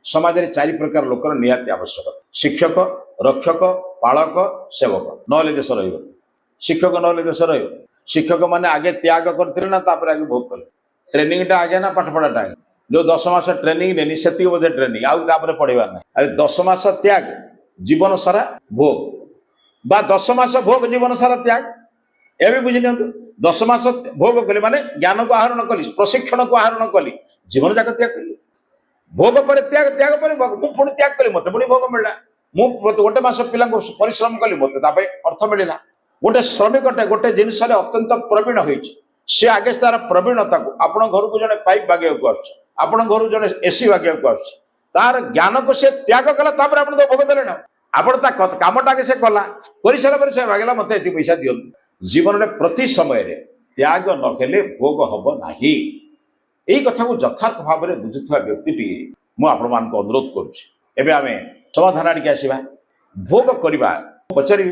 समाज में चारि प्रकार लोकर निहाती आवश्यक शिक्षक रक्षक पालक सेवक नहले देश रहिबो शिक्षक नहले देश रहिबो शिक्षक माने आगे त्याग करथिले ना तापर आगे भोग कले ट्रेनिंग टा आगे ना पाठ पढ़ाटा आगे जो 10 मास ट्रेनिंग नेनी सेति बोधे ट्रेनिंग आउ तापर पढ़ेबार ना अरे 10 मास त्याग जीवन सारा भोग बा 10 मास भोग जीवन सारा त्याग एबे बुझि नियंतु 10 मास भोग कले माने ज्ञान को आहरण कली प्रशिक्षण को आहरण कली जीवन जाक त्याग कली भोग पर त्याग त्याग पर मु पुणी त्याग कली मते पुणी भोग मिलला मु गोटे मास पिला परिश्रम कली मते तापे अर्थ मिलला गोटे श्रमिक गोटे जिनस अत्यंत प्रवीण होइछि से आगे तार प्रवीणता को आपण घर को जने पाइप बागे को आछ आपण घर जने एसी बागे को आछ तार ज्ञान को से त्याग कला तापर आपण तो भोग देले ना आपण ता कामटा के से कला परिसर पर से बागला मते एति पैसा दियो जीवन रे प्रति समय रे त्याग न केले भोग हबो नाही एई कथा को यथार्थ भाव रे बुझुथवा व्यक्तिटी मु आपण मान को अनुरोध करूछि एबे आमे समाधान आडी के आसीबा भोग करबा पचरी